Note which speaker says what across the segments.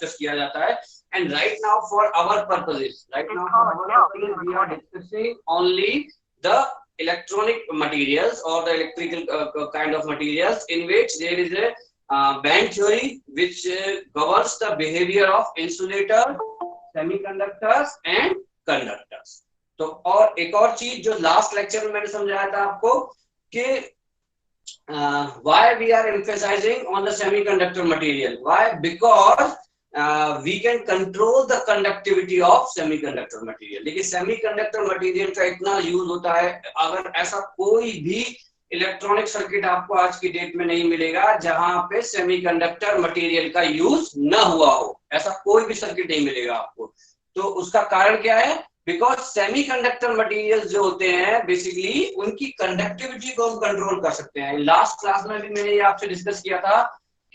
Speaker 1: Discuss किया जाता है। And right now for our purposes we are discussing only the electronic materials or the electrical kind of materials in which there is a band theory which governs the behavior of insulators, semiconductors and conductors। तो और एक और चीज जो last lecture में मैंने समझाया था आपको कि why we are emphasizing on the semiconductor material, why, because we can control the conductivity of semiconductor material। लेकिन semiconductor material का इतना यूज होता है, अगर ऐसा कोई भी इलेक्ट्रॉनिक सर्किट आपको आज की डेट में नहीं मिलेगा जहां पे सेमीकंडक्टर मटेरियल का यूज न हुआ हो, ऐसा कोई भी सर्किट नहीं मिलेगा आपको। तो उसका कारण क्या है? बिकॉज सेमीकंडक्टर मटेरियल्स जो होते हैं बेसिकली उनकी कंडक्टिविटी को हम कंट्रोल कर सकते हैं। लास्ट क्लास में भी मैंने ये आपसे डिस्कस किया था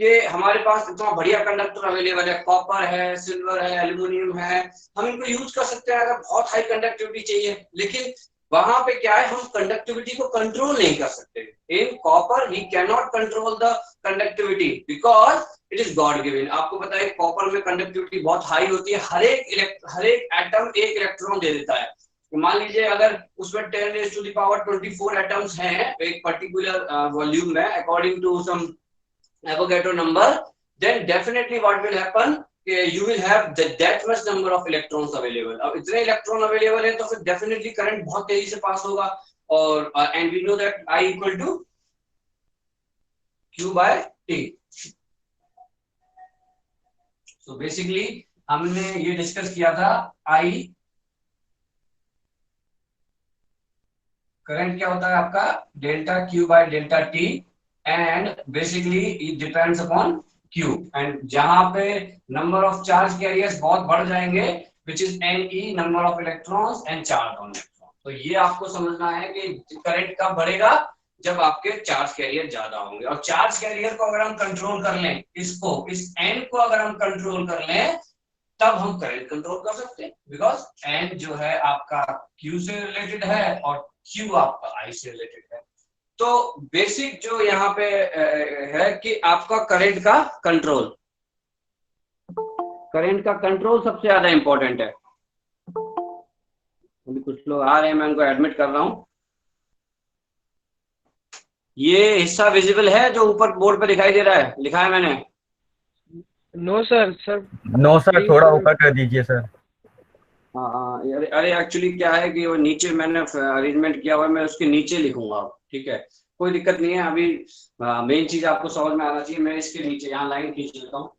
Speaker 1: कि हमारे पास इतना बढ़िया कंडक्टर अवेलेबल है, कॉपर है, सिल्वर है, एल्यूमिनियम है, हम इनको यूज कर सकते हैं अगर बहुत हाई कंडक्टिविटी चाहिए। लेकिन वहां पे क्या है, हम कंडक्टिविटी को कंट्रोल नहीं कर सकते। In copper we can not control the conductivity because it is god given. आपको पता है कॉपर में कंडक्टिविटी बहुत हाई होती है, हर एक एटम एक इलेक्ट्रॉन दे देता है। मान लीजिए अगर उसमें 10⁻⁴ एटम्स हैं एक पर्टिकुलर वॉल्यूम में according to some Avogadro number, then definitely what will happen, you will have that much number of electrons available। अब इतने इलेक्ट्रॉन अवेलेबल है तो फिर डेफिनेटली करंट बहुत तेजी से पास होगा। और and we know that I equal to Q by T। So basically हमने ये डिस्कस किया था I करंट क्या होता है आपका delta Q by delta T and basically it depends upon Q। and जहां पे number of charge carriers बहुत बढ़ जाएंगे which is Ne, number of electrons and charge on electron। तो ये आपको समझना है कि करंट कब बढ़ेगा, जब आपके चार्ज कैरियर ज्यादा होंगे। और चार्ज कैरियर को अगर हम कंट्रोल कर लें, इस N को अगर हम कंट्रोल कर लें तब हम करंट कंट्रोल कर सकते हैं। बिकॉज N जो है आपका Q से रिलेटेड है और Q आपका I से रिलेटेड है। तो बेसिक जो यहाँ पे है कि आपका करंट का कंट्रोल सबसे ज्यादा इंपॉर्टेंट है। अभी कुछ लोग आ रहे हैं, मैं उनको एडमिट कर रहा हूँ। ये हिस्सा विजिबल है जो ऊपर बोर्ड पे दिखाई दे रहा है, लिखा है मैंने?
Speaker 2: नो सर
Speaker 3: नो सर, थोड़ा ऊपर कर दीजिए सर।
Speaker 1: हाँ अरे एक्चुअली क्या है कि वो नीचे मैंने अरेंजमेंट किया हुआ है, मैं उसके नीचे लिखूंगा। ठीक है, कोई दिक्कत नहीं है। अभी मेन चीज आपको समझ में आना चाहिए। मैं इसके नीचे यहाँ लाइन खींच लेता हूँ,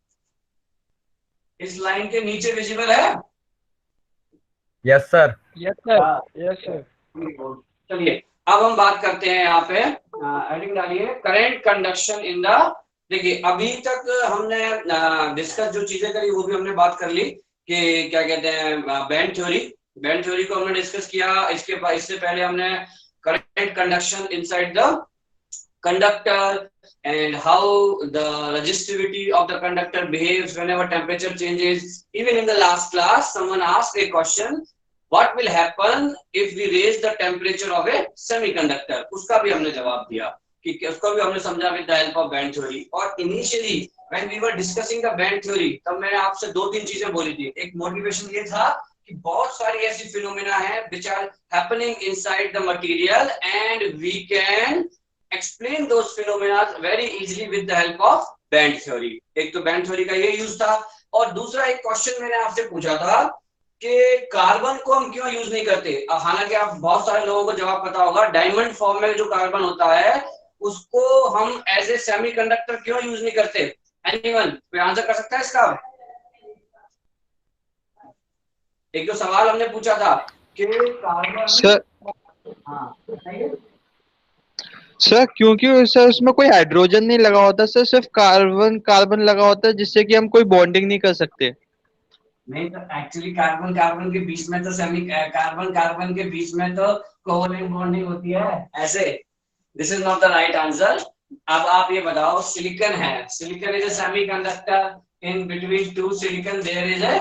Speaker 1: इस लाइन के नीचे विजिबल है?
Speaker 3: Yes sir.
Speaker 1: चलिए अब हम बात करते हैं यहाँ पे हेडिंग डालिए करंट कंडक्शन इन द। देखिए अभी तक हमने डिस्कस जो चीजें करी वो भी हमने बात कर ली कि क्या कहते हैं बैंड थ्योरी को हमने डिस्कस किया। इससे पहले हमने current conduction inside the conductor and how the resistivity of the conductor behaves whenever temperature changes। Even in the last class someone asked a question, what will happen if we raise the temperature of a semiconductor। उसका भी हमने जवाब दिया कि उसको भी हमने समझा with the help of band theory। और initially when we were discussing the band theory तब मैंने आपसे 2-3 चीजें बोली थी। एक मोटिवेशन ये था कि बहुत सारी ऐसी फिनोमेना है which are happening inside the material and we can explain those phenomena very easily with the help of band theory। एक तो band theory का ये यूज था। और दूसरा एक क्वेश्चन मैंने आपसे पूछा था कि कार्बन को हम क्यों यूज नहीं करते। हालांकि आप बहुत सारे लोगों को जवाब पता होगा, डायमंड फॉर्म में जो कार्बन होता है उसको हम एज ए सेमीकंडक्टर क्यों यूज नहीं करते। एनीवन कोई आंसर कर सकता है इसका? एक जो सवाल हमने पूछा था कि कार्बन
Speaker 2: सर,
Speaker 1: हाँ बताइए
Speaker 2: सर क्योंकि सर उसमें कोई हाइड्रोजन नहीं लगा होता सर, सिर्फ कार्बन लगा होता है जिससे कि हम कोई बॉन्डिंग नहीं कर सकते।
Speaker 1: नहीं तो एक्चुअली कार्बन के बीच में तो कार्बन के बीच में तो कोवलेंट बॉन्डिंग होती है ऐसे। This is not the right answer. अब आप ये बताओ, सिलिकॉन है, silicon is a semiconductor, in between two silicon there is a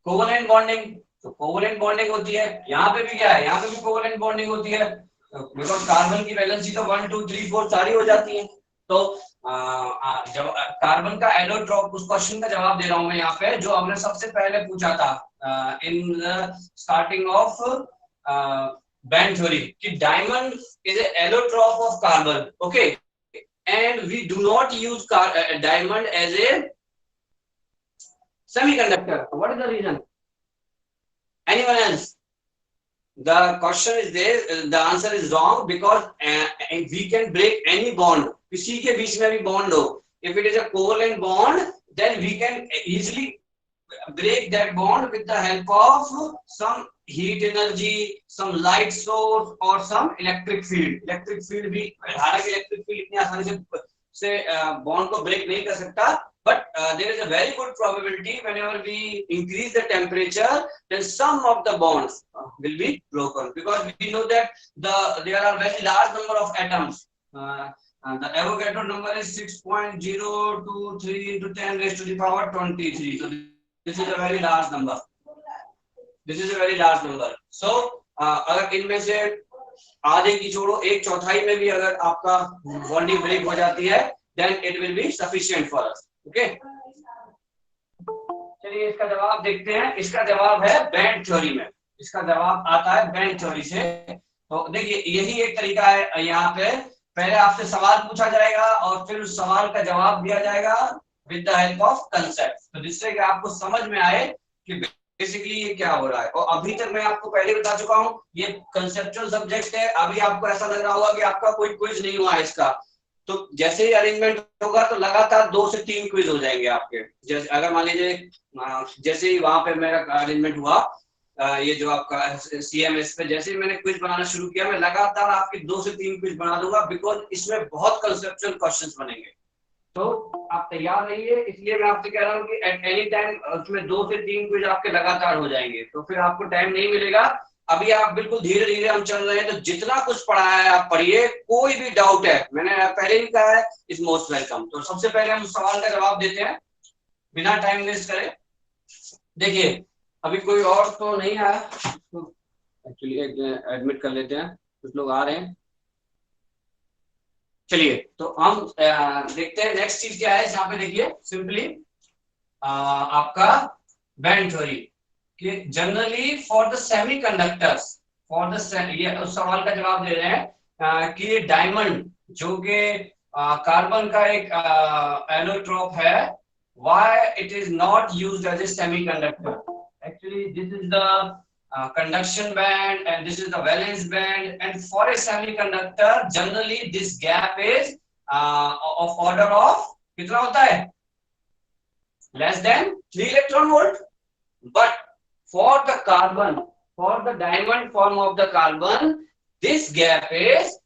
Speaker 1: covalent bonding. तो कोवलेंट बॉन्डिंग होती है, यहाँ पे भी क्या है, यहाँ पे भी कोवलेंट बॉन्डिंग होती है। बिकॉज कार्बन की वैलेंसी तो 1 2 3 4 सारी हो जाती है। तो जब कार्बन का एलोट्रॉप, उस क्वेश्चन का जवाब दे रहा हूं मैं यहाँ पे, जो हमने सबसे पहले पूछा था in the starting of band theory, कि diamond is allotrope of carbon, okay, and we do not use diamond as a semiconductor. What is the reason? Anyone else? The question is there, the answer is wrong, because we can break any bond. किसी के बीच में भी bond हो, if it is a covalent bond, then we can easily break that bond with the help of some heat energy, some light source or some electric field. Electric field भी, हालांकि electric field इतनी आसानी से bond को break नहीं कर सकता, but there is a very good probability whenever we increase the temperature, then some of the bonds will be broken, because we know that there are very large number of atoms. The Avogadro number is 6.023 into 10 raised to the power 23. So this is a very large number. This is a very large number. So अगर इनमें से आधे की छोड़ो, एक चौथाई में भी अगर आपका बॉन्डिंग ब्रेक हो जाती है, then it will be sufficient for us. Okay, चलिए इसका जवाब देखते हैं। इसका जवाब है बैंड थ्योरी में, इसका जवाब आता है बैंड थ्योरी से। तो देखिए यही एक तरीका है, यहाँ पे पहले आपसे सवाल पूछा जाएगा और फिर उस सवाल का जवाब दिया जाएगा with the help of concept, तो जिससे कि आपको समझ में आए कि बेसिकली ये क्या हो रहा है। और अभी तक मैं आपको पहले बता चुका हूँ, ये कंसेप्चुअल सब्जेक्ट है। अभी आपको ऐसा लग रहा होगा कि आपका कोई क्विज नहीं हुआ है इसका, तो जैसे ही अरेंजमेंट होगा तो लगातार 2 से 3 क्विज हो जाएंगे आपके। जैसे अगर मान लीजिए जैसे ही वहां पे मेरा अरेंजमेंट हुआ, ये जो आपका CMS पे जैसे ही मैंने क्विज बनाना शुरू किया, मैं लगातार आपके 2 से 3 क्विज बना दूंगा, बिकॉज इसमें बहुत कंसेप्चुअल क्वेश्चंस बनेंगे। तो आप तैयार रहिए, इसलिए मैं आपसे कह रहा हूँ कि एट एनी टाइम उसमें 2 से 3 क्विज आपके लगातार हो जाएंगे, तो फिर आपको टाइम नहीं मिलेगा। अभी आप बिल्कुल धीरे धीरे हम चल रहे हैं, तो जितना कुछ पढ़ा है आप पढ़िए, कोई भी डाउट है, मैंने पहले ही कहा है, इज मोस्ट वेलकम। तो सबसे पहले हम सवाल का जवाब देते हैं बिना टाइम वेस्ट करे। देखिए अभी कोई और तो नहीं आया, तो एक्चुअली एडमिट कर लेते हैं, कुछ लोग आ रहे हैं। चलिए तो हम देखते हैं नेक्स्ट चीज क्या है। यहाँ पे देखिए सिंपली आपका बैंड थ्योरी कि generally for the semiconductors, for the ये उस सवाल का जवाब दे रहे हैं कि डायमंड जो कि कार्बन का एक एलोट्रोप है, why it is not used as a semiconductor. Actually this is the conduction band and this is the valence band, and for a semiconductor generally this gap is of order of कितना होता है, less than 3 electron volt, but for the carbon, for the diamond form of the carbon, this gap is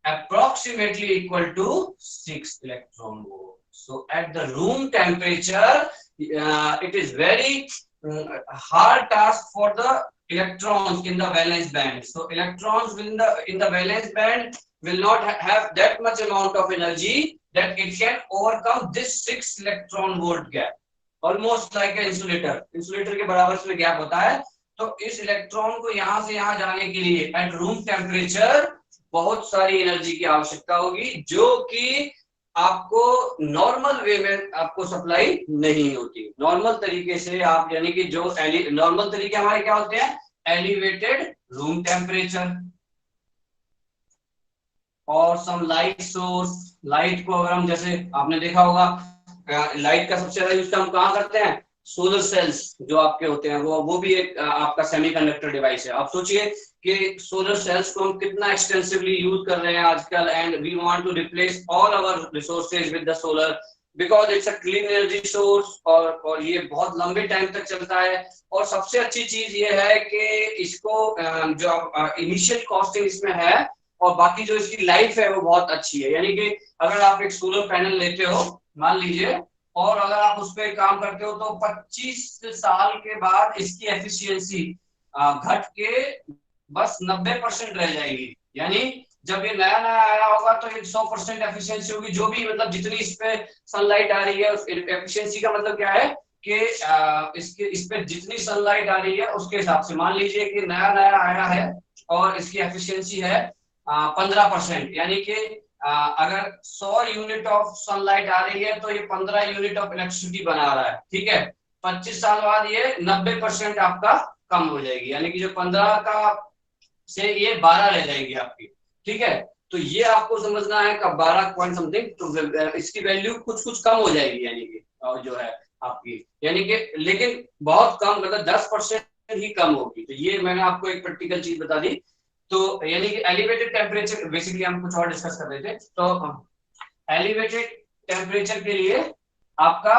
Speaker 1: approximately equal to 6 electron volt. So at the room temperature it is very hard task for the electrons in the valence band. So electrons in the valence band will not have that much amount of energy that it can overcome this 6 electron volt gap, almost like an insulator. Insulator के बराबर इसमें gap होता है। तो इस electron को यहाँ से यहाँ जाने के लिए एट रूम टेम्परेचर बहुत सारी एनर्जी की आवश्यकता होगी, जो कि आपको नॉर्मल वे में आपको सप्लाई नहीं होती। नॉर्मल तरीके से आप, यानी कि जो नॉर्मल तरीके हमारे क्या होते हैं, एलिवेटेड रूम टेम्परेचर और सम लाइट सोर्स। लाइट को अगर हम, जैसे आपने देखा होगा, लाइट का सबसे ज्यादा यूज हम कहाँ करते हैं, सोलर सेल्स जो आपके होते हैं, वो भी एक आपका सेमीकंडक्टर डिवाइस है। आप सोचिए कि सोलर सेल्स को हम कितना एक्सटेंसिवली यूज कर रहे हैं आजकल, and we want to replace all our resources with the solar, because it's a clean energy source, और ये बहुत लंबे टाइम तक चलता है। और सबसे अच्छी चीज ये है कि इसको जो इनिशियल कॉस्टिंग इसमें है और बाकी जो इसकी लाइफ है वो बहुत अच्छी है। यानी कि अगर आप एक सोलर पैनल लेते हो मान लीजिए, और अगर आप उस पर काम करते हो, तो 25 साल के बाद इसकी एफिशिएंसी घट के बस 90% रह जाएगी। यानी जब ये नया नया आया होगा तो ये 100% एफिशिएंसी होगी, जो भी मतलब जितनी इस पे सनलाइट आ रही है, उस एफिशिएंसी का मतलब क्या है कि इस पे जितनी सनलाइट आ रही है उसके हिसाब से। मान लीजिए कि नया नया आया है और इसकी एफिशिएंसी है 15%, यानी कि अगर 100 यूनिट ऑफ सनलाइट आ रही है तो ये 15 यूनिट ऑफ इलेक्ट्रिसिटी बना रहा है, ठीक है। 25 साल बाद ये 90% आपका कम हो जाएगी, यानी कि जो 15 का से ये 12 रह जाएगी आपकी, ठीक है। तो ये आपको समझना है कब 12 पॉइंट समथिंग, तो इसकी वैल्यू कुछ कुछ कम हो जाएगी, यानी कि जो है आपकी, यानी कि लेकिन बहुत कम, मतलब 10% ही कम होगी। तो ये मैंने आपको एक प्रैक्टिकल चीज बता दी। तो यानी कि एलिवेटेड टेम्परेचर, बेसिकली हम कुछ और डिस्कस कर रहे थे। तो एलिवेटेड टेम्परेचर के लिए आपका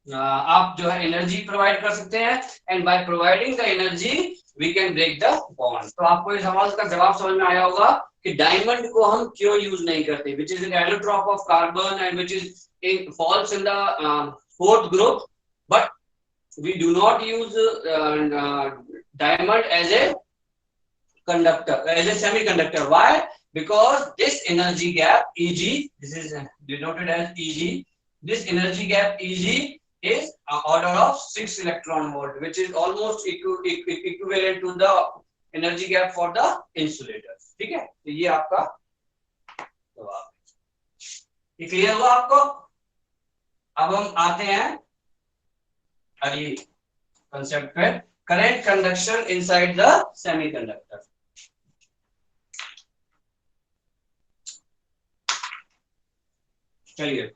Speaker 1: आप जो है एनर्जी प्रोवाइड कर सकते हैं, and by providing the energy we can break the bond. तो आपको इस सवाल का जवाब समझ में आया होगा कि डायमंड को हम क्यों यूज नहीं करते, which is an allotrope of carbon and which is in falls in the fourth group, but we do not use diamond as a conductor, as a semiconductor. Why? Because this energy gap Eg, this is denoted as Eg, this energy gap Eg is order of 6 electron volt, which is almost equivalent to the energy gap for the insulators, ठीक है। तो ये आपका जवाब, ये clear हुआ आपको। अब हम आते हैं अगली कंसेप्ट पे, current conduction inside the semiconductor. चलिए,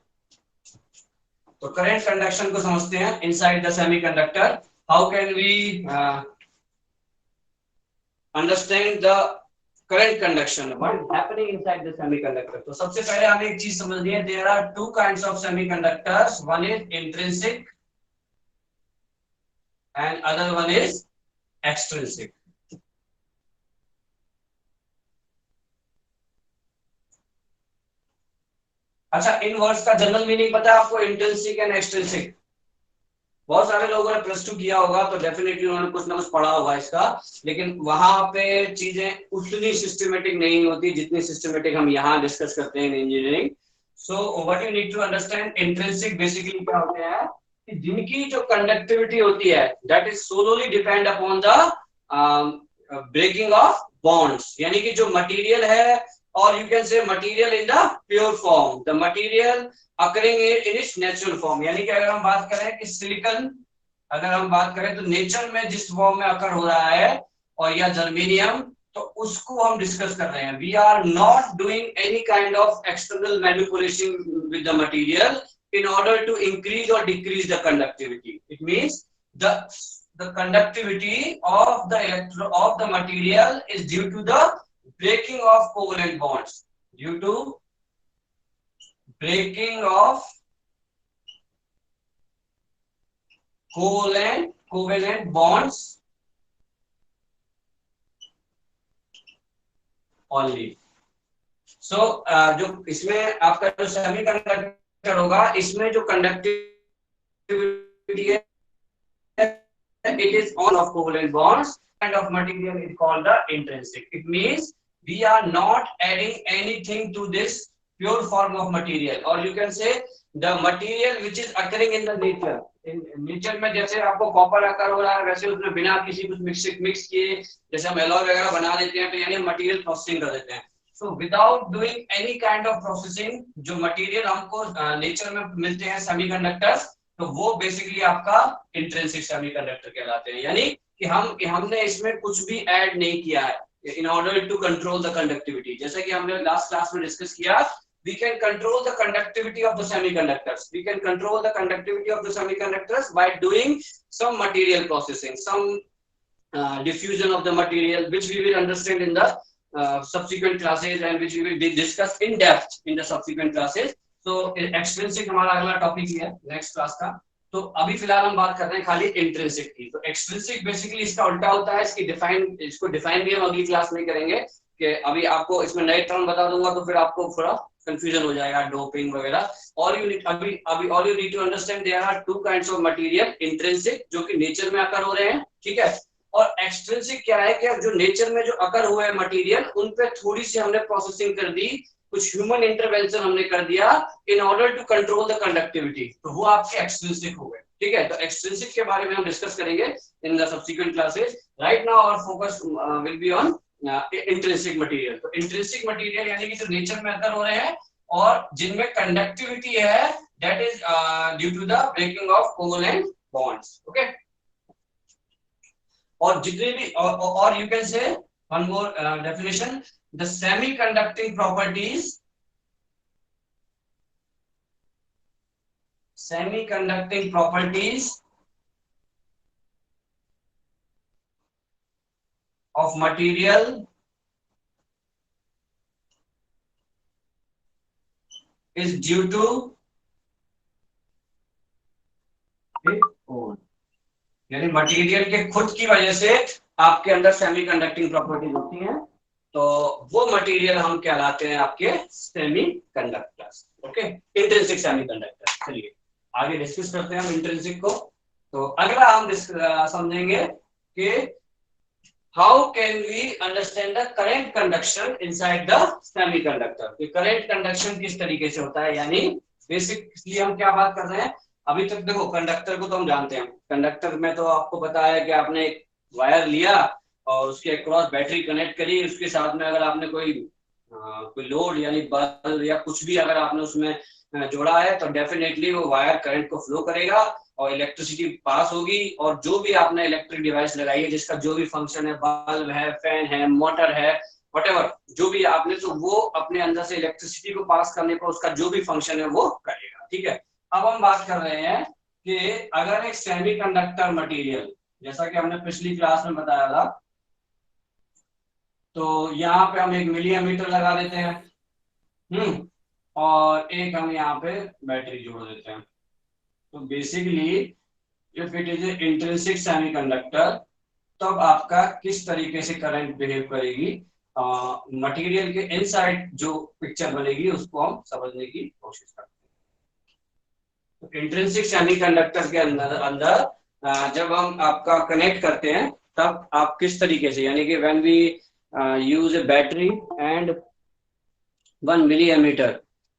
Speaker 1: तो करंट कंडक्शन को समझते हैं inside the semiconductor. How can we understand the current conduction, what is happening inside the semiconductor. तो सबसे पहले हमें एक चीज समझनी है, there are two kinds of semiconductors, one is intrinsic and other one is extrinsic. अच्छा, इन वर्ड्स का जनरल मीनिंग पता है आपको, इंट्रिंसिक एंड एक्सट्रिंसिक। बहुत सारे लोगों ने प्लस 2 किया होगा तो डेफिनेटली उन्होंने कुछ ना कुछ पढ़ा होगा इसका, लेकिन वहां पे चीजें उतनी सिस्टमेटिक नहीं होती जितनी सिस्टमेटिक हम यहाँ डिस्कस करते हैं in engineering. So what you need to understand, intrinsic basically क्या होते हैं, जिनकी जो कंडक्टिविटी होती है that is solely depend upon the breaking of bonds, यानी कि जो मटेरियल है, और you can say material in the pure form, the material occurring in its natural form. यानी कि अगर हम बात करें कि सिलिकॉन, अगर हम बात करें तो नेचर में जिस फॉर्म में अकर हो रहा है, और या जर्मेनियम, तो उसको हम डिस्कस कर रहे हैं। We are not doing any kind of external manipulation with the material in order to increase or decrease the conductivity. It means the conductivity of the material is due to the breaking of covalent bonds, due to breaking of covalent bonds only. So जो इसमें आपका जो semiconductor होगा, इसमें जो conductivity है, it is all of covalent bonds, kind of material is called the intrinsic. It means we are not adding anything to this pure form of material, or you can say the material which is occurring in the nature. In nature में जैसे आपको copper अकर हो रहा है, वैसे उसमें बिना किसी कुछ मिक्स किए, जैसे हम एलॉय वगैरह बना देते हैं, तो यानी मटेरियल प्रोसेसिंग कर देते हैं। So without doing any kind of processing, जो मटेरियल हमको नेचर में मिलते हैं सेमीकंडक्टर्स, तो वो बेसिकली आपका इंट्रिंसिक सेमीकंडक्टर कहलाते हैं। यानी कि हमने इसमें कुछ भी ऐड नहीं किया है in order to control the conductivity. जैसे कि हमने लास्ट क्लास में डिस्कस किया, we can control the conductivity of the semiconductors. We can control the conductivity of the semiconductors by doing some material processing, some diffusion of the material, which we will understand in the subsequent classes, and which we will discuss in depth in the subsequent classes. So extrinsic हमारा अगला topic ही है next class का। तो अभी फिलहाल हम बात कर रहे हैं खाली इंट्रिंसिक की। तो एक्सट्रिंसिक बेसिकली इसका उल्टा होता है, इसको डिफाइन भी हम अगली क्लास में करेंगे, कि अभी आपको इसमें नए टर्म बता दूंगा तो फिर आपको थोड़ा कंफ्यूजन हो जाएगा, डोपिंग वगैरह। और you need to understand there are two kinds of material, intrinsic जो कि नेचर में अकर हो रहे हैं, ठीक है, और एक्सट्रिंसिक क्या है कि जो नेचर में जो अकर हुए हैं मटेरियल, उन पे थोड़ी सी हमने प्रोसेसिंग कर दी, कुछ ह्यूमन इंटरवेंशन हमने कर दिया in order to control the conductivity, तो वो आपके एक्सट्रिंसिक हो गए, ठीक है। तो एक्सट्रिंसिक के बारे में हम डिस्कस करेंगे in the subsequent classes. Right now our focus will be on intrinsic material. तो इंट्रिंसिक मटेरियल यानी कि जो नेचर में अकर हो रहे हैं और जिनमें कंडक्टिविटी है, that is due to the breaking of covalent bonds. Okay, और जितने भी और you can say one more definition, the semiconducting properties, semiconducting properties of material is due to its own, यानी मटेरियल के खुद की वजह से आपके अंदर सेमीकंडक्टिंग प्रॉपर्टीज होती हैं, तो वो मटेरियल हम कहलाते हैं आपके सेमीकंडक्टर्स। Okay, intrinsic semiconductor. चलिए आगे डिस्कस करते हैं हम इंट्रिंसिक को। तो अगला हम समझेंगे कि how can we understand the current conduction inside the semiconductor. कि करंट कंडक्शन किस तरीके से होता है, यानी बेसिकली हम क्या बात कर रहे हैं। अभी तक देखो कंडक्टर को तो हम जानते हैं, कंडक्टर में तो आपको पता है कि आपने एक वायर लिया और उसके अक्रॉस बैटरी कनेक्ट करी, उसके साथ में अगर आपने कोई लोड यानी बल्ब या कुछ भी अगर आपने उसमें जोड़ा है तो डेफिनेटली वो वायर करंट को फ्लो करेगा और इलेक्ट्रिसिटी पास होगी, और जो भी आपने इलेक्ट्रिक डिवाइस लगाई है जिसका जो भी फंक्शन है, बल्ब है, फैन है, मोटर है, व्हाटएवर जो भी आपने, तो वो अपने अंदर से इलेक्ट्रिसिटी को पास करने पर उसका जो भी फंक्शन है वो करेगा। ठीक है, अब हम बात कर रहे हैं कि अगर एक सेमीकंडक्टर मटेरियल, जैसा कि हमने पिछली क्लास में बताया था, तो यहाँ पे हम एक मिली एमीटर लगा देते हैं, और एक हम यहाँ पे बैटरी जोड़ देते हैं। तो basically if it is a intrinsic semiconductor, तब आपका किस तरीके से करंट बिहेव करेगी, मटेरियल के इनसाइड जो पिक्चर बनेगी उसको हम समझने की कोशिश करते हैं। तो इंट्रिंसिक सेमीकंडक्टर के अंदर जब हम आपका कनेक्ट करते हैं तब आप किस तरीके से, यानी कि when we use a battery and 1 milliammeter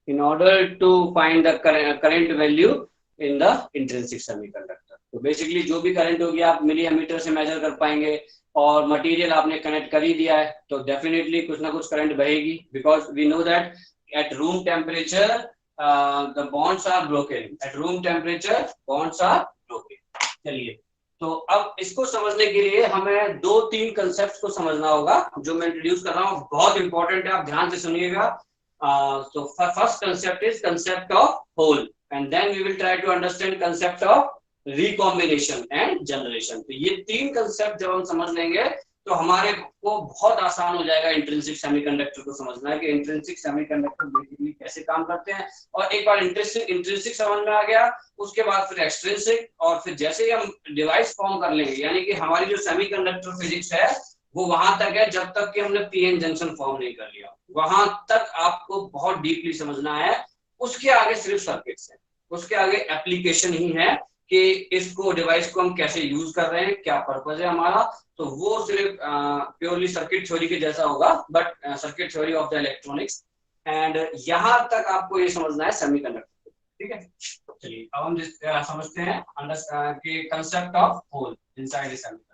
Speaker 1: in order to find the current value in the intrinsic semiconductor। तो बेसिकली जो भी करंट होगी आप मिली एमीटर से मेजर कर पाएंगे, और मटेरियल आपने कनेक्ट कर ही दिया है तो डेफिनेटली कुछ ना कुछ करंट बहेगी, because we know that at room temperature the bonds are broken, at room temperature bonds are broken. चलिए, तो अब इसको समझने के लिए हमें 2-3 कंसेप्ट को समझना होगा जो मैं इंट्रोड्यूस कर रहा हूँ, बहुत इंपॉर्टेंट है, आप ध्यान से सुनिएगा। तो first concept is concept of hole, and then we will try to understand concept of recombination and generation. तो ये 3 कंसेप्ट जब हम समझ लेंगे तो हमारे को बहुत आसान हो जाएगा इंट्रिंसिक सेमीकंडक्टर को समझना है कि इंट्रिंसिक सेमीकंडक्टर बेसिकली कैसे काम करते हैं। और एक बार इंट्रिंसिक समझ में आ गया, उसके बाद फिर एक्सट्रिंसिक, और फिर जैसे ही हम डिवाइस फॉर्म कर लेंगे, यानी कि हमारी जो सेमीकंडक्टर फिजिक्स है वो वहां तक है जब तक कि हमने पीएन जंक्शन फॉर्म नहीं कर लिया, वहां तक आपको बहुत डीपली समझना है। उसके आगे सिर्फ सर्किट्स है, उसके आगे एप्लीकेशन ही है कि इसको डिवाइस को हम कैसे यूज कर रहे हैं, क्या पर्पज है हमारा, तो वो सिर्फ प्योरली सर्किट थ्योरी के जैसा होगा, but circuit theory of the electronics. And यहां तक आपको ये समझना है सेमीकंडक्टर। ठीक है, चलिए अब हम समझते हैं कि concept of hole inside the semiconductor.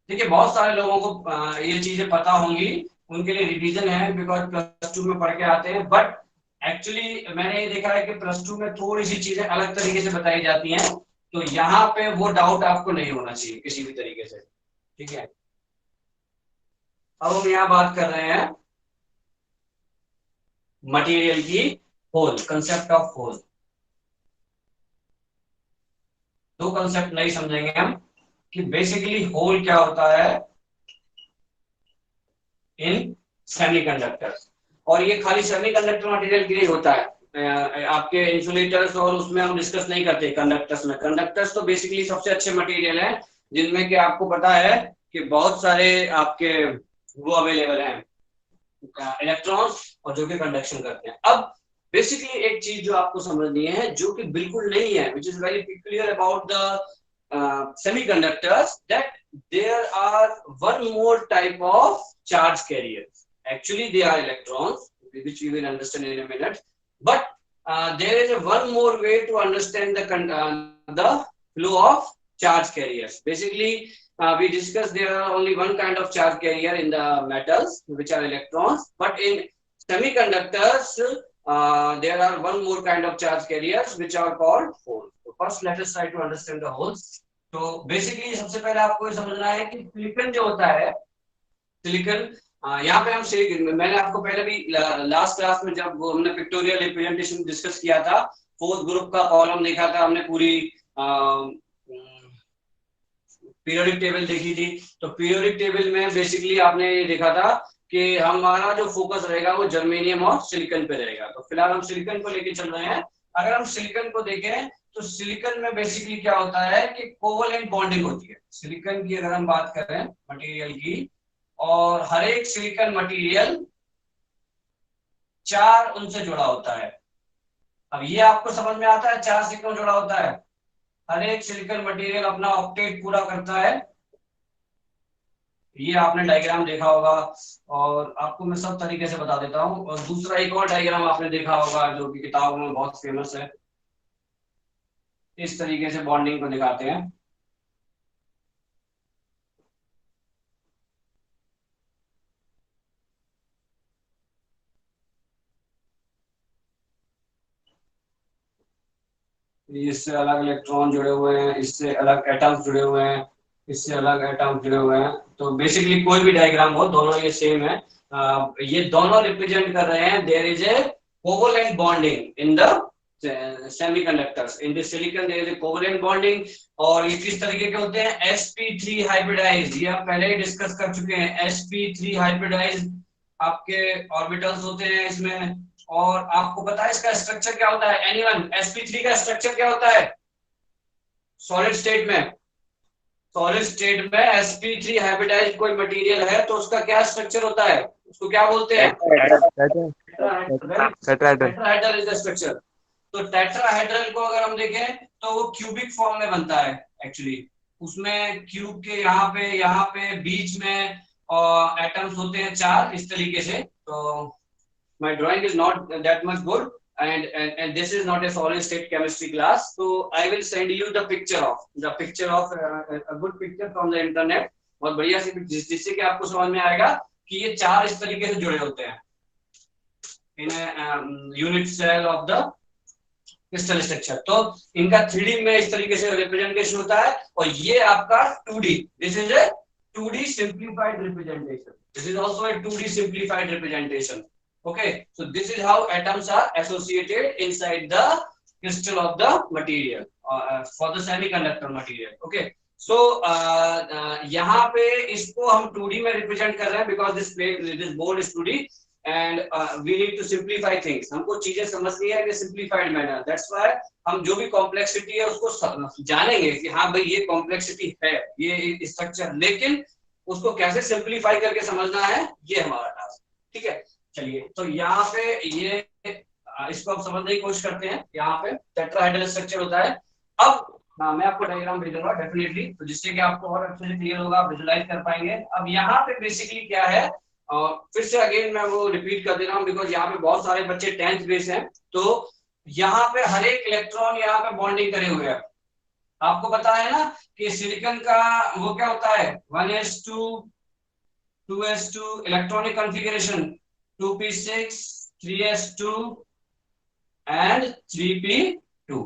Speaker 1: ठीक है, बहुत सारे लोगों को ये चीजें पता होंगी, उनके लिए रिवीजन है, बिकॉज +2 में पढ़ के आते हैं, बट एक्चुअली मैंने ये देखा है कि +2 में थोड़ी सी चीजें अलग तरीके से बताई जाती हैं, तो यहाँ पे वो डाउट आपको नहीं होना चाहिए किसी भी तरीके से। ठीक है, अब हम यहाँ बात कर रहे हैं मटेरियल की hole, concept of hole. 2 concept नहीं समझेंगे हम कि बेसिकली होल क्या होता है इन सेमीकंडक्टर्स, और ये खाली सेमीकंडक्टर मटेरियल के लिए होता है, आपके इंसुलेटर्स और उसमें हम डिस्कस नहीं करते कंडक्टर्स में। कंडक्टर्स तो बेसिकली सबसे अच्छे मटेरियल हैं जिनमें कि आपको पता है कि बहुत सारे आपके वो अवेलेबल हैं इलेक्ट्रॉन्स, और जो कि कंडक्शन करते हैं। अब बेसिकली एक चीज जो आपको समझनी है जो कि बिल्कुल नहीं है, which is very clear about the semiconductors, that there are one more type of charge carriers. Actually they are electrons, which we will understand in a minute, but there is a one more way to understand the flow of charge carriers. Basically, we discussed there are only one kind of charge carrier in the metals, which are electrons. But in semiconductors, there are one more kind of charge carriers, which are called holes. So first, let us try to understand the holes. तो basically सबसे पहले आपको ये समझना है कि silicon जो होता है, सिलिकॉन यहाँ पे हम सिलिकॉन, मैंने आपको पहले भी लास्ट क्लास में जब वो हमने पिक्टोरियल रिप्रेजेंटेशन डिस्कस किया था, फोर्थ ग्रुप का कॉलम देखा था हमने, पूरी पीरियोडिक टेबल देखी थी। तो पीरियोडिक टेबल में बेसिकली आपने ये देखा था कि हमारा जो फोकस रहेगा वो जर्मेनियम और सिलिकॉन पे रहेगा। तो फिलहाल हम सिलिकॉन को लेके चल रहे हैं। अगर हम सिलिकॉन को देखें तो सिलिकॉन में बेसिकली क्या होता है कि कोवलेंट बॉन्डिंग होती है। सिलिकॉन की अगर हम बात करें मटेरियल की, और हर एक सिलिकॉन मटेरियल 4 उनसे जुड़ा होता है। अब ये आपको समझ में आता है 4 से क्यों जुड़ा होता है? हर एक सिलिकॉन मटेरियल अपना ऑक्टेट पूरा करता है। ये आपने डायग्राम देखा होगा और आपको मैं सब तरीके से बता देता हूँ। और दूसरा एक और डायग्राम आपने देखा होगा जो कि किताबों में बहुत फेमस है, इस तरीके से बॉन्डिंग को दिखाते हैं। इससे अलग इलेक्ट्रॉन जुड़े हुए हैं, इससे अलग एटम्स जुड़े हुए हैं, इससे अलग एटम्स जुड़े हुए हैं। तो बेसिकली कोई भी डायग्राम हो, दोनों ये सेम है। ये दोनों रिप्रेजेंट कर रहे हैं there is a covalent bonding in the semiconductors. In the silicon there is a covalent bonding. और ये किस तरीके के होते हैं? sp3 hybridised. ये आप पहले ही डिस्कस कर चुके हैं। sp3 हाइब्रिडाइज्ड आपके ऑर्बिटल्स होते हैं इसमें। और आपको पता है इसका स्ट्रक्चर क्या होता है? एनीवन, sp3 का स्ट्रक्चर क्या होता है सॉलिड स्टेट में? सॉलिड स्टेट में sp3 हाइब्रिडाइज्ड कोई मटेरियल है तो उसका क्या स्ट्रक्चर होता है? उसको क्या बोलते हैं? Tetrahedral is the structure. तो टेट्राहेड्रल को अगर हम देखें तो वो क्यूबिक फॉर्म में बनता है एक्चुअली। उसमें क्यूब के यहाँ पे बीच में एटम्स होते हैं 4 इस तरीके से। तो my drawing is not that much good and this is not a solid state chemistry class, so I will send you the picture of a good picture from the internet, बहुत बढ़िया सी जिससे कि आपको समझ में आएगा कि ये 4 इस तरीके से जुड़े होते हैं in a unit cell of the crystal structure। तो इनका 3D में इस तरीके से रिप्रेजेंटेशन होता है। और ये आपका 2D, this is a 2D simplified representation, this is also a 2D simplified representation। Okay, so this is how atoms are associated inside the crystal of the material for the semiconductor material। Okay, so यहाँ पे इसको हम 2D में represent कर रहे हैं because this board is 2D and we need to simplify things। हमको चीजें समझनी है in a simplified manner, that's why हम जो भी complexity है उसको जानेंगे कि हाँ भाई ये complexity है, ये structure, लेकिन उसको कैसे simplify करके समझना है ये हमारा टास्क। ठीक है, चलिए तो यहाँ पे ये इसको आप समझने की कोशिश करते हैं। यहाँ पे टेट्राहेड्रल स्ट्रक्चर होता है। अब मैं आपको डायग्राम भेजूंगा डेफिनेटली, तो जिससे कि आपको और अच्छे से क्लियर होगा, आप विजुलाइज कर पाएंगे। अब यहाँ पे बेसिकली क्या है, और फिर से अगेन मैं वो रिपीट कर दे रहा हूँ बिकॉज यहाँ पे बहुत सारे बच्चे 10th बेस हैं। तो यहाँ पे हर एक इलेक्ट्रॉन यहाँ पे बॉन्डिंग करे हुए हैं। आपको पता है ना कि सिलिकॉन का वो क्या होता है, 1s2 2s2 electronic configuration, 2p6 3s2 and 3p2।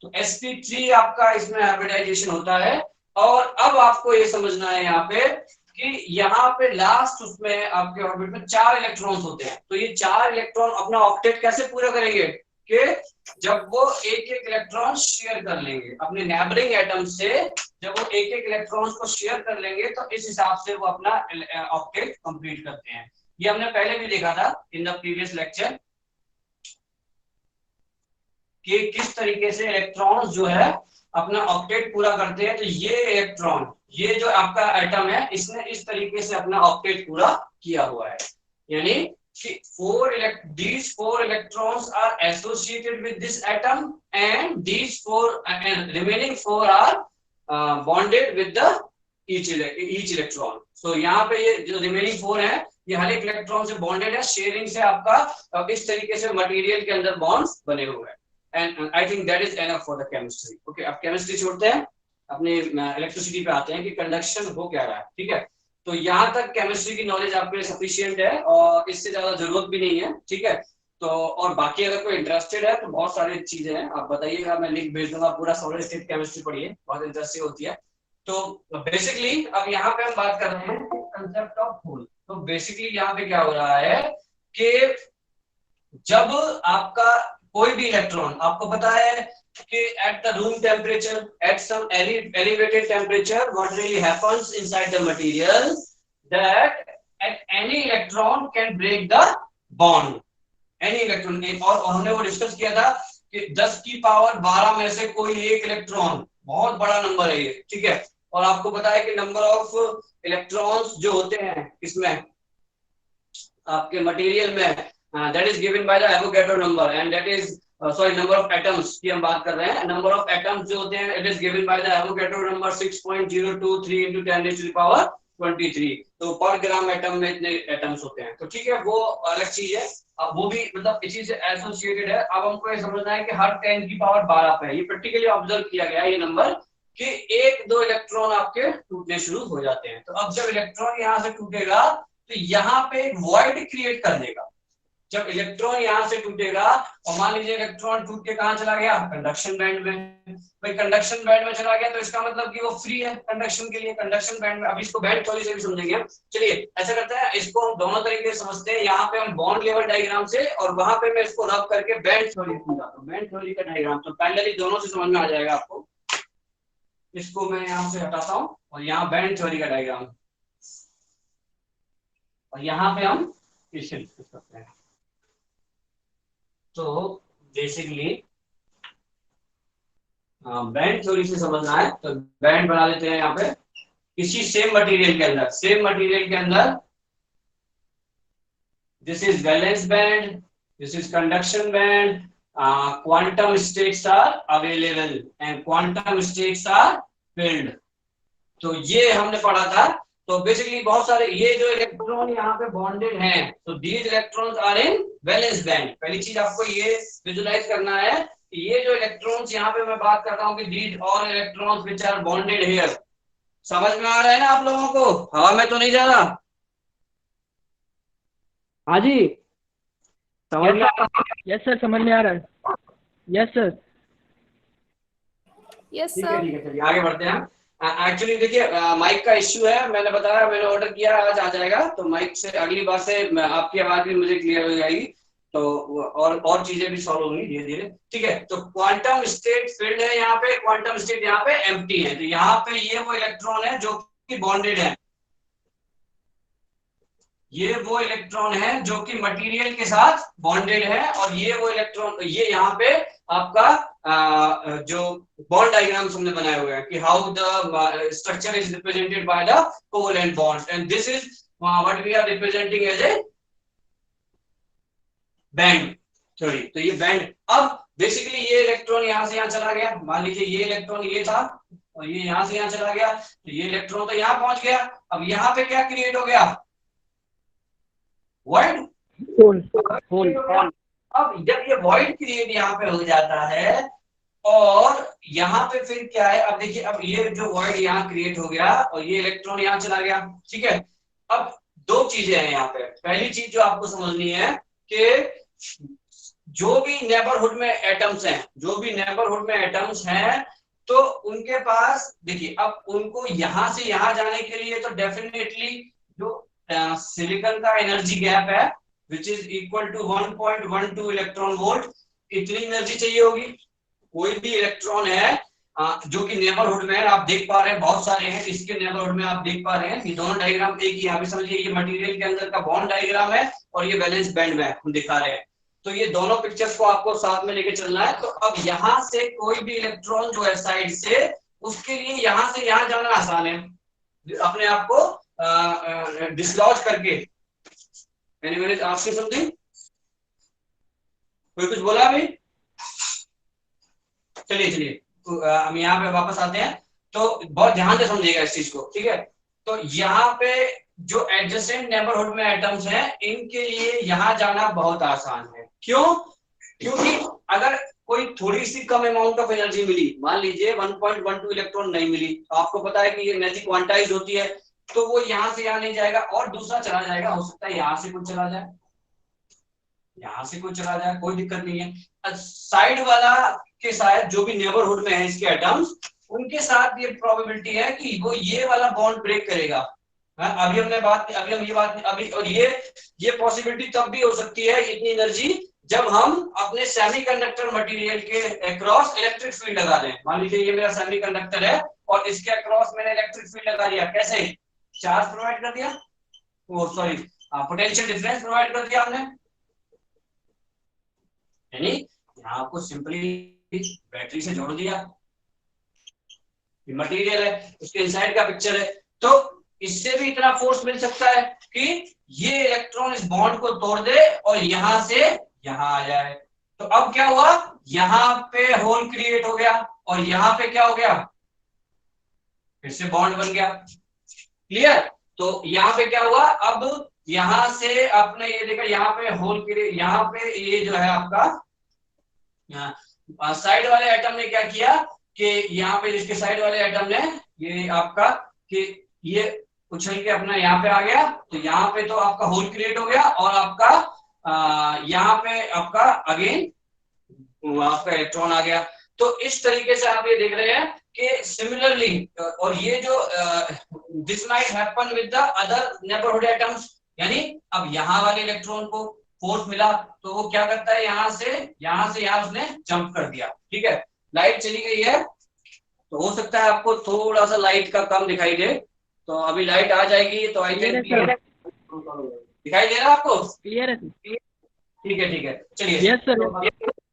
Speaker 1: तो sp3 आपका इसमें हाइब्रिडाइजेशन होता है। और अब आपको ये समझना है यहाँ पे कि यहाँ पे लास्ट उसमें आपके ऑर्बिट में 4 इलेक्ट्रॉन्स होते हैं। तो ये 4 इलेक्ट्रॉन अपना ऑक्टेट कैसे पूरा करेंगे कि जब वो एक एक इलेक्ट्रॉन शेयर कर लेंगे अपने नेबरिंग एटम से, जब वो एक एक इलेक्ट्रॉन को शेयर कर लेंगे तो इस हिसाब से वो अपना ऑक्टेट कंप्लीट करते हैं। ये हमने पहले भी देखा था इन द प्रीवियस लेक्चर कि किस तरीके से इलेक्ट्रॉन्स जो है अपना ऑक्टेट पूरा करते हैं। तो ये इलेक्ट्रॉन, ये जो आपका एटम है, इसने इस तरीके से अपना ऑक्टेट पूरा किया हुआ है। यानी कि these 4 electrons are associated with this atom and these 4 and remaining 4 are bonded with the each electron। So यहाँ पे ये जो remaining 4 है ये हर एक इलेक्ट्रॉन से बॉन्डेड है, शेयरिंग से आपका इस तरीके से मटेरियल के अंदर बॉन्ड्स बने हुए हैं। And I think that is enough for the chemistry. Okay, अब केमिस्ट्री छोड़ते हैं, अपने इलेक्ट्रिसिटी पे आते हैं कि कंडक्शन हो क्या रहा है। ठीक है, तो यहाँ तक केमिस्ट्री की नॉलेज आपके लिए सफिशियंट है और इससे ज्यादा जरूरत भी नहीं है। ठीक है, तो और बाकी अगर कोई इंटरेस्टेड है तो बहुत सारी चीजें हैं, आप बताइएगा, मैं लिंक भेज दूंगा, पूरा सॉलिड स्टेट केमिस्ट्री पढ़िए, बहुत इंटरेस्टिंग होती है। तो बेसिकली अब यहाँ पे हम बात कर रहे हैं कंसेप्ट ऑफ होल। तो बेसिकली यहाँ पे क्या हो रहा है कि जब आपका कोई भी इलेक्ट्रॉन, आपको पता है कि at the room temperature, at some elevated temperature, what really happens inside the material, that at any electron can break the bond, any electron। और हमने वो डिस्कस किया था कि 10 की पावर 12 में से कोई एक इलेक्ट्रॉन, बहुत बड़ा नंबर है ये। ठीक है, और आपको पता है कि नंबर ऑफ इलेक्ट्रॉन्स जो होते हैं इसमें आपके मटेरियल में, that is given by the Avogadro number and that is sorry number of atoms की हम बात कर रहे हैं। number of atoms जो होते हैं it is given by the Avogadro number 6.023 into 10 raised to the power 23। तो पर ग्राम एटम में इतने एटम्स होते हैं। तो ठीक है, वो अलग चीज है, अब वो भी मतलब इसी से एसोसिएटेड है। अब हमको ये समझना है कि हर 10 की पावर 12 पे, ये प्रैक्टिकली ऑब्जर्व किया गया है ये नंबर, कि एक दो इलेक्ट्रॉन आपके टूटने शुरू हो जाते हैं। तो अब जब इलेक्ट्रॉन यहाँ से टूटेगा तो यहाँ पे एक वॉइड क्रिएट कर देगा। जब इलेक्ट्रॉन यहाँ से टूटेगा और मान लीजिए इलेक्ट्रॉन टूट के कहाँ चला गया, कंडक्शन बैंड में। भाई कंडक्शन बैंड में चला गया तो इसका मतलब कि वो फ्री है कंडक्शन के लिए, कंडक्शन बैंड में। अब इसको बैंड थ्योरी से भी समझेंगे हम। चलिए ऐसा करते हैं, इसको हम दोनों तरीके से समझते हैं। यहाँ पे हम बॉन्ड लेवल डायग्राम से और वहां पे मैं इसको रब करके बैंड थ्योरी समझाता हूँ, बैंड थ्योरी का डायग्राम। तो पैरेलली दोनों से समझ में आ जाएगा आपको। इसको मैं यहाँ से हटाता हूँ और यहाँ बैंड थ्योरी का डायग्राम, और यहाँ पे हम इसे डिस्कस करते हैं। तो बेसिकली बैंड थ्योरी से समझना है तो बैंड बना लेते हैं यहाँ पे किसी सेम मटेरियल के अंदर। सेम मटेरियल के अंदर this is valence band, this is conduction band, quantum states are available and quantum states are filled. तो ये हमने पढ़ा था। तो बेसिकली बहुत सारे ये जो इलेक्ट्रॉन यहाँ पे बॉन्डेड हैं, तो these electrons are in valence band. पहली चीज आपको ये विजुलाइज करना है कि ये जो इलेक्ट्रॉन्स यहाँ पे मैं बात करता हूँ कि these all electrons which are bonded here. समझ में आ रहा है ना आप लोगों को? हवा में तो नहीं जा रहा? हाँ जी, समझ में आ रहा है?
Speaker 4: यस सर, समझ में आ रहा है। Yes sir.
Speaker 5: यस
Speaker 1: ठीक
Speaker 5: सर।
Speaker 1: है, चलिए आगे बढ़ते हैं। एक्चुअली देखिए माइक का इश्यू है, मैंने बताया, मैंने ऑर्डर किया, आज आ जाएगा। तो माइक से अगली बार से आपकी आवाज भी मुझे क्लियर हो जाएगी, तो और चीजें भी सॉल्व होंगी धीरे धीरे। ठीक है, तो क्वांटम स्टेट फील्ड है यहाँ पे, क्वांटम स्टेट यहाँ पे एम्प्टी है। तो यहाँ पे ये वो इलेक्ट्रॉन है जो कि बॉन्डेड है, ये वो इलेक्ट्रॉन है जो कि मटेरियल के साथ बॉन्डेड है, और ये वो इलेक्ट्रॉन, ये यहाँ पे आपका जो बॉन्ड डायग्राम्स हमने बनाए हुए हैं कि how the structure is represented by the covalent bonds, and this is what we are representing as a band theory. तो ये बैंड, अब बेसिकली ये इलेक्ट्रॉन यहाँ से यहाँ चला गया, मान लीजिए ये इलेक्ट्रॉन ये था और ये यहाँ से यहाँ चला गया, तो ये इलेक्ट्रॉन तो यहाँ पहुंच गया। अब यहाँ पे क्या क्रिएट हो गया? Void hole. अब जब ये वॉइड क्रिएट यहाँ पे हो जाता है और यहाँ पे फिर क्या है, अब देखिए, अब ये जो वॉइड यहाँ क्रिएट हो गया और ये इलेक्ट्रॉन यहाँ चला गया। ठीक है, अब दो चीजें हैं यहाँ पे। पहली चीज जो आपको समझनी है कि जो भी नेबरहुड में एटम्स हैं, जो भी नेबरहुड में एटम्स हैं, तो उनके पास देखिए, अब उनको यहां से यहां जाने के लिए तो डेफिनेटली जो सिलिकॉन का एनर्जी गैप है which is equal to 1.12 electron volt, इतनी एनर्जी चाहिए होगी। कोई भी इलेक्ट्रॉन है जो कि नेबरहुड में है, आप देख पा रहे हैं बहुत सारे हैं, इसके नेबरहुड में आप देख पा रहे हैं। ये दोनों डायग्राम एक ही, यहाँ पे समझिए ये मटेरियल के अंदर का बॉन्ड डायग्राम है और ये वैलेंस बैंड में हम दिखा रहे हैं। तो ये दोनों पिक्चर्स को आपको साथ में लेके चलना है। तो अब यहाँ से कोई भी इलेक्ट्रॉन जो है साइड से, उसके लिए यहाँ से यहाँ जाना आसान है, अपने आप को डिसलॉज करके। मैंने आपसे समझी? कोई कुछ बोला अभी? चलिए हम यहाँ पे वापस आते हैं। तो बहुत ध्यान से समझिएगा इस चीज को, ठीक है? तो यहाँ पे जो एडजेसेंट नेबरहुड में एटम्स हैं इनके लिए यहाँ जाना बहुत आसान है। क्यों? क्योंकि अगर कोई थोड़ी सी कम अमाउंट ऑफ एनर्जी मिली, मान लीजिए 1.12 इलेक्ट्रॉन नहीं मिली, तो आपको पता है कि ये एनर्जी क्वांटाइज होती है, तो वो यहाँ से यहाँ नहीं जाएगा और दूसरा चला जाएगा। हो सकता है यहाँ से कुछ चला जाए, यहाँ से कुछ चला जाए, कोई दिक्कत नहीं है। साइड वाला के साथ जो भी नेबरहुड में है इसके एटम्स, उनके साथ ये प्रोबेबिलिटी है कि वो ये वाला बॉन्ड ब्रेक करेगा। अभी हमने बात, अभी हम ये बात अभी, और ये पॉसिबिलिटी तब भी हो सकती है इतनी एनर्जी जब हम अपने सेमीकंडक्टर मटेरियल के अक्रॉस इलेक्ट्रिक फील्ड लगा दें। मान लीजिए ये मेरा सेमीकंडक्टर है और इसके अक्रॉस मैंने इलेक्ट्रिक फील्ड लगा दिया। कैसे? चार्ज प्रोवाइड कर दिया, वो सॉरी पोटेंशियल डिफरेंस प्रोवाइड कर दिया हमने, यानी यहाँ आपको सिंपली बैटरी से जोड़ दिया, मटेरियल है उसके इनसाइड का पिक्चर है। तो इससे भी इतना फोर्स मिल सकता है कि ये इलेक्ट्रॉन इस बॉन्ड को तोड़ दे और यहां से यहां आ जाए। तो अब क्या हुआ, यहां पे होल क्रिएट हो गया और यहां पे क्या हो गया, फिर से बॉन्ड बन गया। क्लियर? तो यहाँ पे क्या हुआ, अब यहां से आपने ये देखा, यहाँ पे होल क्रिएट, यहाँ पे ये जो है आपका साइड वाले एटम ने क्या किया कि यहाँ पे जिसके साइड वाले एटम ने ये आपका कि ये उछल के अपना यहाँ पे आ गया, तो यहाँ पे तो आपका होल क्रिएट हो गया और आपका यहाँ पे आपका अगेन आपका इलेक्ट्रॉन आ गया। तो इस तरीके से आप ये देख रहे हैं कि सिमिलरली, और ये जो this might happen with the other neighbourhood atoms, यानी अब यहाँ वाले इलेक्ट्रॉन को फोर्स मिला तो वो क्या करता है, यहाँ से यहाँ उसने जंप कर दिया। ठीक है, लाइट चली गई है तो हो सकता है आपको थोड़ा सा लाइट का कम दिखाई दे, तो अभी लाइट आ जाएगी तो आई थिंक दिखाई दे रहा है आपको?
Speaker 4: क्लियर है?
Speaker 1: ठीक है चलिए।
Speaker 4: Yes sir.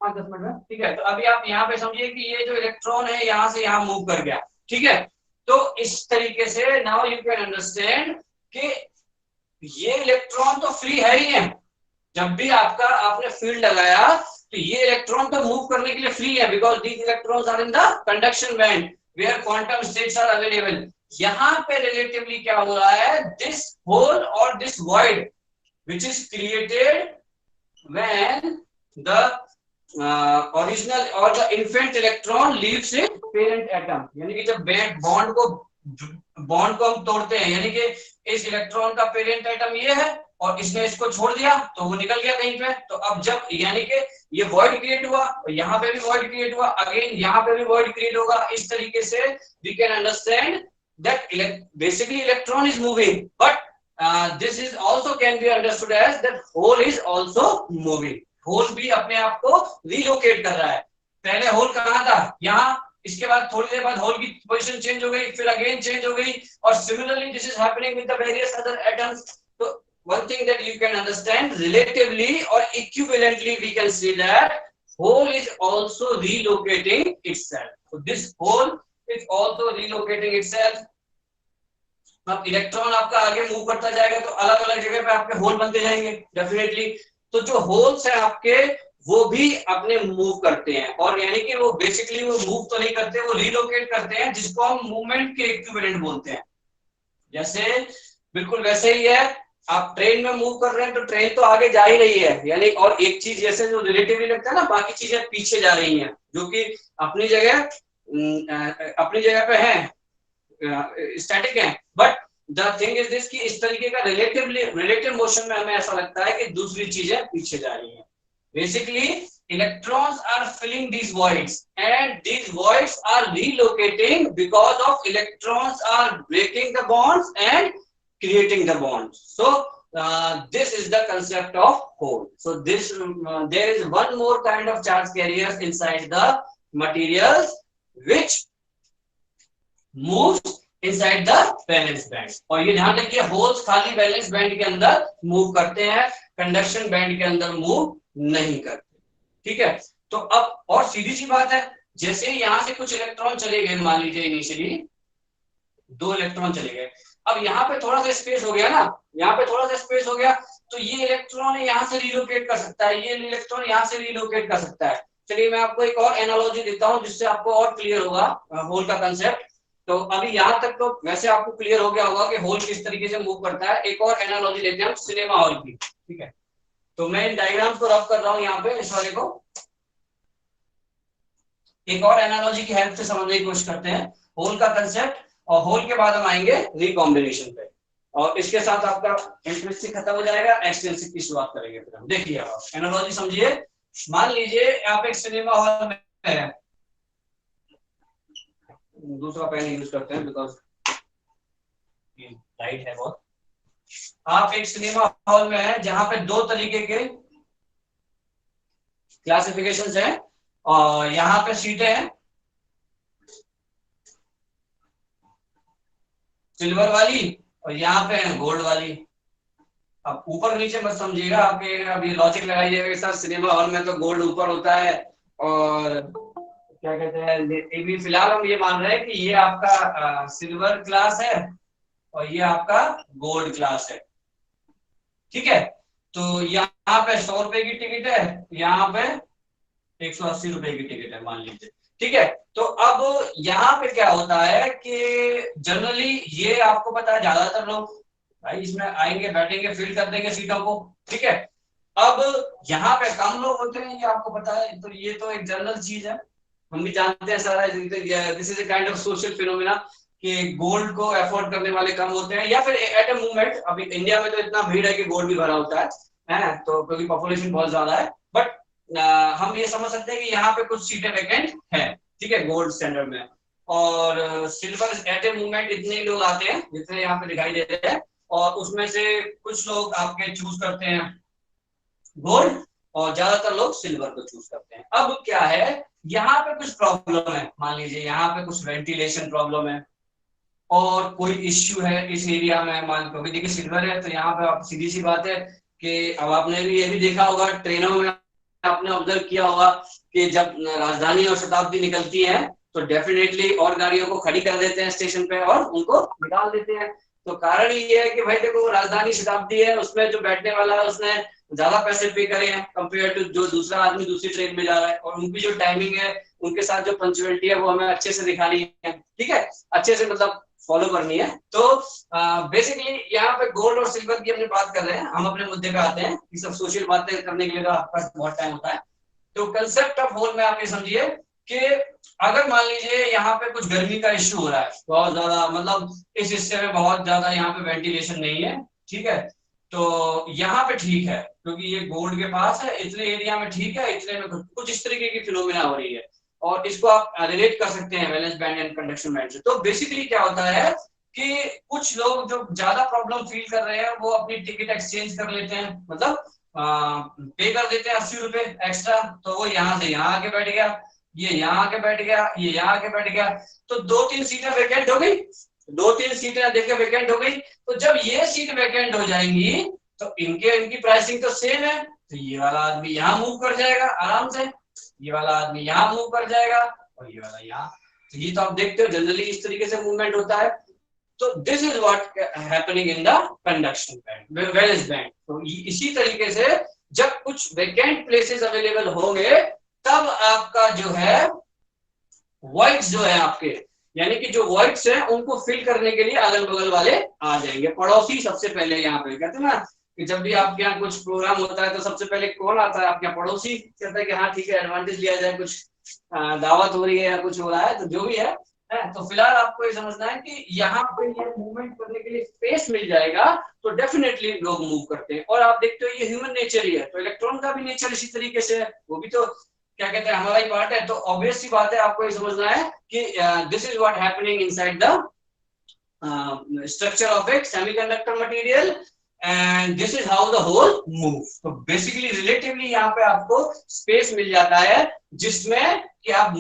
Speaker 1: 5-10 मिनट में। ठीक है, तो अभी आप यहाँ पे समझिए कि ये जो इलेक्ट्रॉन है यहाँ से यहाँ मूव कर गया। ठीक है, तो इस तरीके से नाउ यू कैन अंडरस्टैंड कि ये इलेक्ट्रॉन तो फ्री है ही है। जब भी आपने फील्ड लगाया तो ये इलेक्ट्रॉन तो मूव करने के लिए फ्री है, because these electrons are in the conduction band where quantum states are available. यहाँ पे रिलेटिवली क्या हो रहा है, दिस होल और this void which is created when the original or the infant electron leaves its parent atom, यानी कि जब बॉन्ड को हम तोड़ते हैं, यानी कि इस इलेक्ट्रॉन का पेरेंट एटम ये है और इसने इसको छोड़ दिया तो वो निकल गया कहीं पे। तो अब जब यानी कि ये वॉइड क्रिएट हुआ और यहाँ पे भी वॉइड क्रिएट हुआ, अगेन यहाँ पे भी वॉइड क्रिएट होगा। इस तरीके से we can understand that basically electron is moving, but this is also can be understood as that hole is also moving. Hole भी अपने आप को रिलोकेट कर रहा है। पहले होल कहाँ था, यहाँ, इसके बाद थोड़ी देर बाद होल की पोजीशन चेंज हो गई, फिर अगेन चेंज हो गई, और similarly this is happening with the various other atoms. तो one thing that you can understand, relatively or equivalently we can see that hole is also relocating itself. So this hole is also relocating itself. अब electron आपका आगे move करता जाएगा तो अलग अलग जगह पे आपके होल बनते जाएंगे डेफिनेटली। तो जो होल्स हैं आपके वो भी अपने मूव करते हैं, और यानी कि वो बेसिकली वो मूव तो नहीं करते, वो रिलोकेट करते हैं, जिसको हम मूवमेंट के इक्विवेलेंट बोलते हैं। जैसे बिल्कुल वैसे ही है, आप ट्रेन में मूव कर रहे हैं तो ट्रेन तो आगे जा ही रही है, यानी और एक चीज जैसे जो रिलेटिवली लगता है ना, बाकी चीजें पीछे जा रही हैं जो कि अपनी जगह पे है, स्टैटिक है। But the thing is this कि इस तरीके का रिलेटिव मोशन में हमें ऐसा लगता है कि दूसरी चीजें पीछे जा रही हैं। Basically electrons are filling these voids and these voids are relocating because of electrons are breaking the bonds and creating the bonds. So this is the concept of hole. So there is one more kind of charge carriers inside the materials which moves inside the valence band. और ये ध्यान रखिए, holes खाली valence band के अंदर move करते हैं, conduction band के अंदर मूव नहीं करते। ठीक है, तो अब और सीधी सी बात है, जैसे यहाँ से कुछ इलेक्ट्रॉन चले गए, मान लीजिए इनिशियली 2 इलेक्ट्रॉन चले गए, अब यहाँ पे थोड़ा सा स्पेस हो गया ना, यहाँ पे थोड़ा सा स्पेस हो गया तो ये इलेक्ट्रॉन यहाँ से रिलोकेट कर सकता है, ये इलेक्ट्रॉन यहाँ से रिलोकेट कर सकता है। चलिए मैं आपको एक और एनालॉजी देता हूँ जिससे आपको और क्लियर होगा होल का कंसेप्ट। तो अभी यहाँ तक तो वैसे आपको क्लियर हो गया होगा कि होल किस तरीके से मूव करता है। एक और एनालॉजी लेते हैं हम सिनेमा हॉल की, ठीक है। तो मैं इन डायग्राम को रब कर रहा हूँ यहाँ पे इस वाले को। एक और एनालॉजी की हेल्प से समझने की कोशिश करते हैं होल का कंसेप्ट, और होल के बाद हम आएंगे रिकॉम्बिनेशन पे, और इसके साथ आपका इंट्रिंसिक खत्म हो जाएगा, एक्सट्रिंसिक की शुरुआत करेंगे। फिर हम देखिए आप एनालॉजी समझिए। मान लीजिए आप एक सिनेमा हॉल में है, दूसरा पेन यूज करते हैं बिकॉज लाइट है बहुत। आप एक सिनेमा हॉल में है जहां पे दो तरीके के क्लासिफिकेशंस हैं, और यहाँ पे सीटें हैं सिल्वर वाली और यहाँ पे है गोल्ड वाली। अब ऊपर नीचे मत समझिएगा, आपके अभी लॉजिक लगाइएगा के साथ। सिनेमा हॉल में तो गोल्ड ऊपर होता है, और क्या कहते हैं, अभी फिलहाल हम ये मान रहे हैं कि ये आपका सिल्वर क्लास है और ये आपका गोल्ड क्लास है, ठीक है। तो यहाँ पे 100 रुपए की टिकट है, यहाँ पे 180 रुपए की टिकट है मान लीजिए, ठीक है। तो अब यहाँ पे क्या होता है कि जनरली ये आपको पता है ज्यादातर लोग भाई इसमें आएंगे बैठेंगे फिल कर देंगे सीटों को, ठीक है। अब यहाँ पे कम लोग होते हैं, ये आपको पता है, तो ये तो एक जनरल चीज है, हम भी जानते हैं सारा। This is a kind of social phenomena कि गोल्ड को अफोर्ड करने वाले कम होते हैं, या फिर एट ए मूवमेंट। अभी इंडिया में तो इतना भीड़ है कि गोल्ड भी भरा होता है तो क्योंकि पॉपुलेशन बहुत ज्यादा है। बट हम ये समझ सकते हैं कि यहाँ पे कुछ सीटें वैकेंट है, ठीक है, गोल्ड स्टैंडर्ड में। और सिल्वर एट ए मूवमेंट इतने लोग आते हैं जितने यहाँ पे दिखाई दे रहे हैं, और उसमें से कुछ लोग आपके चूज करते हैं गोल्ड और ज्यादातर लोग सिल्वर को चूज करते हैं। अब क्या है, यहाँ पे कुछ प्रॉब्लम है, मान लीजिए यहाँ पे कुछ वेंटिलेशन प्रॉब्लम है और कोई इश्यू है इस एरिया में, मान क्योंकि देखिए सिल्वर है तो यहाँ पे आप सीधी सी बात है कि अब आपने भी ये भी देखा होगा ट्रेनों में, आपने ऑब्जर्व किया होगा कि जब राजधानी और शताब्दी निकलती है तो डेफिनेटली और गाड़ियों को खड़ी कर देते हैं स्टेशन पे और उनको निकाल देते हैं। तो कारण ये है कि भाई देखो राजधानी शताब्दी है, उसमें जो बैठने वाला है उसने ज्यादा पैसे पे करे हैं कंपेयर टू जो दूसरा आदमी दूसरी ट्रेन में जा रहा है, और उनकी जो टाइमिंग है उनके साथ जो पंक्चुअलिटी है वो हमें अच्छे से दिखानी है, ठीक है, अच्छे से मतलब फॉलो करनी है। तो बेसिकली यहाँ पे गोल्ड और सिल्वर की हमने बात कर रहे हैं, हम अपने मुद्दे पे आते हैं। ये सब सोशल बातें करने के लिए तो आपके पास बहुत टाइम होता है। तो कंसेप्ट ऑफ होल में आप ये समझिए कि अगर मान लीजिए यहाँ पे कुछ गर्मी का इश्यू हो रहा है बहुत ज्यादा, मतलब इस हिस्से में बहुत ज्यादा यहाँ पे वेंटिलेशन नहीं है, ठीक है, तो यहाँ पे ठीक है क्योंकि ये गोल्ड के पास है, इतने एरिया में ठीक है, इतने में कुछ इस तरीके की फिनोमिना हो रही है, और इसको आप रिलेट कर सकते हैं valence band and conduction band से। तो बेसिकली क्या होता है कि कुछ लोग जो ज्यादा प्रॉब्लम फील कर रहे हैं वो अपनी टिकट एक्सचेंज कर लेते हैं, मतलब पे कर देते हैं 80 रुपए एक्स्ट्रा, तो वो यहाँ से यहाँ आके बैठ गया, ये यहाँ आके बैठ गया, ये यहाँ आके बैठ गया, तो 2-3 सीटें वैकेंट हो गई, 2-3 सीटें देखे वैकेंट हो गई। तो जब ये सीट वैकेंट हो जाएंगी तो इनकी प्राइसिंग तो सेम है, तो ये वाला आदमी यहाँ मूव कर जाएगा आराम से, ये वाला आदमी यहाँ मूव कर जाएगा और ये वाला यहाँ। तो ये तो आप देखते हो जनरली इस तरीके से मूवमेंट होता है। तो this is what happening in the conduction band, valence band. तो इसी तरीके से जब कुछ वैकेंट प्लेसेस अवेलेबल होंगे तब आपका जो है वॉइड्स जो है आपके, यानी कि जो वॉइड्स हैं उनको फिल करने के लिए अगल बगल वाले आ जाएंगे, पड़ोसी सबसे पहले यहाँ पे कहते हैं ना कि जब भी आपके यहाँ कुछ प्रोग्राम होता है तो सबसे पहले कौन आता है आपके यहाँ, पड़ोसी कहता है कि हाँ ठीक है एडवांटेज लिया जाए, कुछ दावत हो रही है या कुछ हो रहा है, तो जो भी है। तो फिलहाल आपको ये समझना है कि यहाँ पे ये मूवमेंट करने के लिए स्पेस मिल जाएगा तो डेफिनेटली लोग मूव करते हैं। और आप देखते हो ये ह्यूमन नेचर ही है, तो इलेक्ट्रॉन का भी नेचर इसी तरीके से है, वो भी तो क्या कहते हैं हमारा ही पार्ट है। तो ऑब्वियस सी बात है आपको ये समझना है कि this is what happening inside the structure of a semiconductor material and this is how the whole move। तो बेसिकली रिलेटिवली यहाँ पे आपको स्पेस मिल जाता है जिसमें कि आप